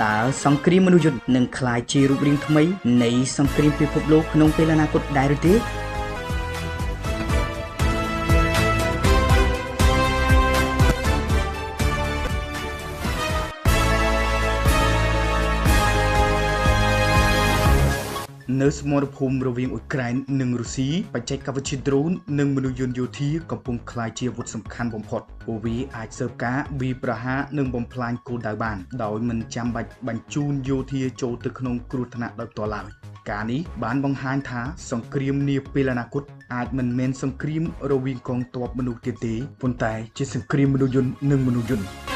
តើសង្គ្រាមមនុស្សយន្តនឹងក្លាយជារូបរាងថ្មីនៃសង្គ្រាមពិភពលោកក្នុងពេលអនាគតដែរឬទេនៅសមរភូមិរវាងអ៊ុយក្រែននិងរុស្ស៊ីបច្ចេកវិទ្យា drone និងមនុស្សយន្តយោធាកំពុងក្លាយជាអាវុធសំខាន់បំផុតពួកវាអាចស៊ើបការវាយប្រហារនិងបំផ្លាញគោលដៅបានដោយមិនចាំបាច់បញ្ជូនយោធាចូលទៅក្នុងគ្រោះថ្នាក់ដោយផ្ទាល់ឡើយការនេះបានបង្ហាញថាសង្គ្រាមនាពេលអនាគតអាចមិនមែនសង្គ្រាមរវាងកងទ័ពមនុស្សទៀតទេប៉ុន្តែជាសង្គ្រាមមនុស្សយន្តនិងមនុស្សយន្ត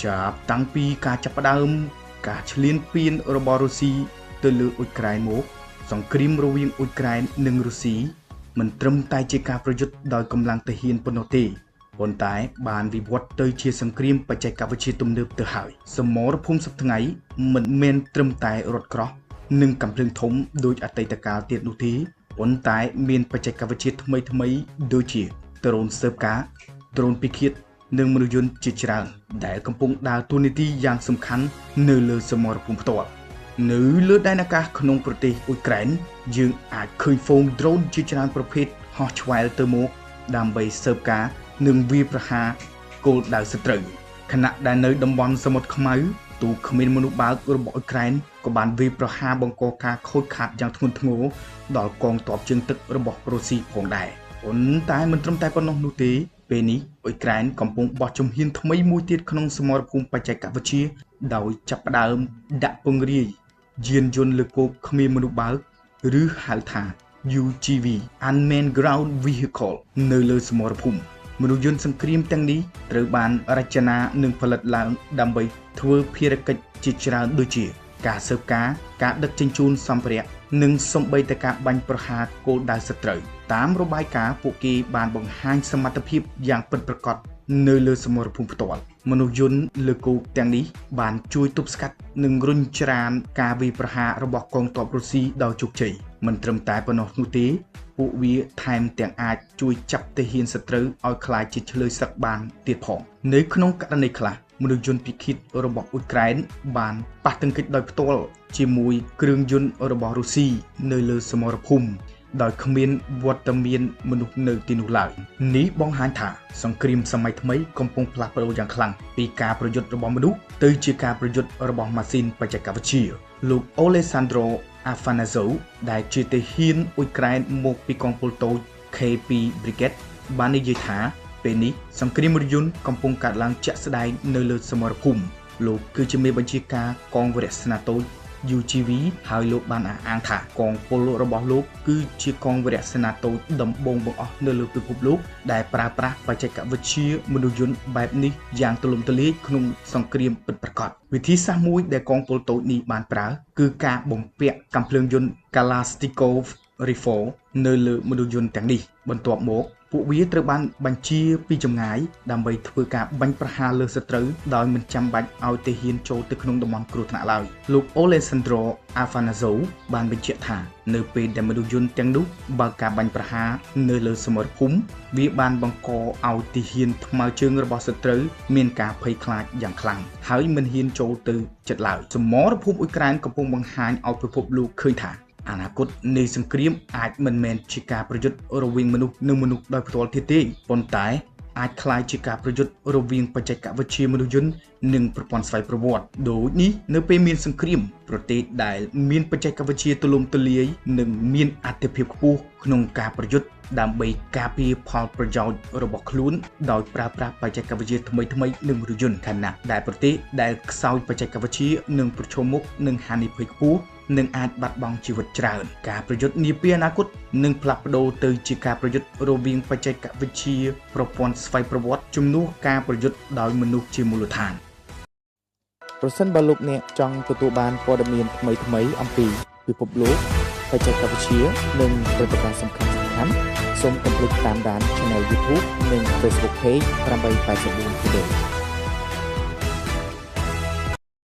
ចាប់តាំងពីការចាប់ផ្ដើមការឈ្លានពានរបស់រុស្ស៊ីទៅលើអ៊ុយក្រែនមកសង្គ្រាមរវាងអ៊ុយក្រែននិងរុស្ស៊ីមិនត្រឹមតែជាការប្រយុទ្ធដោយកម្លាំងទាហានប៉ុណ្ណោះទេប៉ុន្តែបានវិវត្តទៅជាសង្គ្រាមបច្ចេកវិទ្យាទំនើបទៅហើយសមរភូមិសប្តាហ៍ថ្ងៃមិនមែនត្រឹមតែរថក្រោះនិងកាំភ្លើងធំដូចអតីតកាលទៀតនោះទេប៉ុន្តែមានបច្ចេកវិទ្យាថ្មីដូចជាដ្រូនស៊ើបការដ្រូនពិឃាតនិងមនុស្សយន្តជាច្រើនដែលកំពុងដើរតួនាទីយ៉ាងសំខាន់នៅលើសមរភូមិផ្ទាល់នៅលើដែនអាកាសក្នុងប្រទេសអ៊ុយក្រែនយើងអាចឃើញហ្វូងដ្រូនជាច្រើនប្រភេទហោះឆ្វែលទៅមកដើម្បីស៊ើបការនិងវាយប្រហារគោលដៅសត្រូវខណៈដែលនៅតំបន់សមុទ្រខ្មៅទូគ្មានមនុស្សបើករបស់អ៊ុយក្រែនក៏បានវាយប្រហារបង្កការខូចខាតយ៉ាងធ្ងន់ធ្ងរដល់កងទ័ពជើងទឹករបស់រុស្ស៊ីផងដែរប៉ុន្តែមិនត្រឹមតែប៉ុណ្ណោះនោះទេពេលនេះអ៊ុយក្រែនកំពុងបោះជំហានថ្មីមួយទៀតក្នុងសមរភូមិបច្ចេកវិទ្យាដោយចាប់ផ្ដើមដាក់ពង្រាយយានយន្តលើគោកគ្មានមនុស្សបើកឬហៅថា UGV Unmanned Ground Vehicle នៅលើសមរភូមិមនុស្សយន្តសង្គ្រាមទាំងនេះត្រូវបានរចនានិងផលិតឡើងដើម្បីធ្វើភារកិច្ចជាច្រើនដូចជាការស៊ើបការការដឹកជញ្ជូនសម្ភារៈនិងសូម្បីតែការបាញ់ប្រហារគោលដៅសត្រូវតាមរបាយការណ៍ពួកគេបានបង្ហាញសមត្ថភាពយ៉ាងពិតប្រាកដនៅលើសមរភូមិផ្ទាល់មនុស្សយន្តលើគោកទាំងនេះបានជួយទប់ស្កាត់និងរុញច្រានការវាយប្រហាររបស់កងទ័ពរុស្ស៊ីដោយជោគជ័យមិនត្រឹមតែប៉ុណ្ណោះនោះទេពួកវាថែមទាំងអាចជួយចាប់ទាហានសត្រូវឲ្យក្លាយជាឆ្លើយសឹកបានទៀតផងនៅក្នុងករណីខ្លះមនុស្សយន្តពិឃាតរបស់អ៊ុយក្រែនបានប៉ះទង្គិចដោយផ្ទាល់ជាមួយគ្រឿងយន្តរបស់រុស្ស៊ីនៅលើសមរភូមិដោយគ្មានវត្តមានមនុស្សនៅទីនោះឡើយនេះបង្ហាញថាសង្គ្រាមសម័យថ្មីកំពុងផ្លាស់ប្ដូរយ៉ាងខ្លាំងពីការប្រយុទ្ធរបស់មនុស្សទៅជាការប្រយុទ្ធរបស់ម៉ាស៊ីនបច្ចេកវិទ្យាលោកអូលេសាន់ដ្រូអាហ្វាណាហ្សូដែលជាទាហានអ៊ុយក្រែនមកពីកងពលតូច K2 Brigade បាននិយាយថាពេលនេះសង្គ្រាមមនុស្សយន្តកំពុងកើតឡើងជាក់ស្ដែងនៅលើសមរភូមិលោកគឺជាមេបញ្ជាការកងវរសេនាតូច UGV ហើយលោកបានអះអាងថាកងពលរបស់លោកគឺជាកងវរសេនាតូចដំបូងបង្អស់នៅលើពិភពលោកដែលប្រើប្រាស់បច្ចេកវិទ្យាមនុស្សយន្តបែបនេះយ៉ាងទូលំទូលាយក្នុងសង្គ្រាមពិតប្រាកដវិធីសាស្ត្រមួយដែលកងពលតូចនេះបានប្រើគឺការបំពាក់កាំភ្លើងយន្ត Kalashnikov Rifle នៅលើមនុស្សយន្តទាំងនេះបន្ទាប់មកពួកវាត្រូវបានបញ្ជាពីចម្ងាយដើម្បីធ្វើការបាញ់ប្រហារលើសត្រូវដោយមិនចាំបាច់ឲ្យទាហានចូលទៅក្នុងតំបន់គ្រោះថ្នាក់ឡើយលោកអូលេសាន់ដ្រូអាហ្វាណាហ្សូបានបញ្ជាក់ថានៅពេលដែលមនុស្សយន្តទាំងនោះបើកការបាញ់ប្រហារនៅលើសមរភូមិវាបានបង្កឲ្យទាហានថ្មើរជើងរបស់សត្រូវមានការភ័យខ្លាចយ៉ាងខ្លាំងហើយមិនហ៊ានចូលទៅជិតឡើយសមរភូមិអ៊ុយក្រែនកំពុងបង្ហាញឲ្យពិភពលោកឃើញថាអនាគតនៃសង្គ្រាមអាចមិនមែនជាការប្រយុទ្ធរវាងមនុស្សនិងមនុស្សដោយផ្ទាល់ទៀតទេប៉ុន្តែអាចក្លាយជាការប្រយុទ្ធរវាងបច្ចេកវិទ្យាមនុស្សយន្តនិងប្រព័ន្ធស្វ័យប្រវត្តិដូចនេះនៅពេលមានសង្គ្រាមប្រទេសដែលមានបច្ចេកវិទ្យាទូលំទូលាយនិងមានអត្ថប្រយោជន៍ខ្ពស់ក្នុងការប្រយុទ្ធដើម្បីការពារផលប្រយោជន៍របស់ខ្លួនដោយប្រើប្រាស់បច្ចេកវិទ្យាថ្មីនិងមនុស្សយន្តខណៈដែលប្រទេសដែលខ្សោយបច្ចេកវិទ្យានឹងប្រឈមមុខនឹងហានិភ័យខ្ពស់នឹងអាចបាត់បង់ជីវិតច្រើនការប្រយុទ្ធនាពេលអនាគតនឹងផ្លាស់ប្ដូរទៅជាការប្រយុទ្ធរវាងបច្ចេកវិទ្យាប្រព័ន្ធស្វ័យប្រវត្តិជំនួសការប្រយុទ្ធដោយមនុស្សជាមូលដ្ឋានប្រសិនបើលោកអ្នកចង់ទទួលបានព័ត៌មានថ្មីអំពីពិភពលោកបច្ចេកវិទ្យានិងព្រឹត្តិការណ៍សំខាន់ៗសូមកុំភ្លេចតាមដាន Channel YouTube និង Facebook Page 884 Today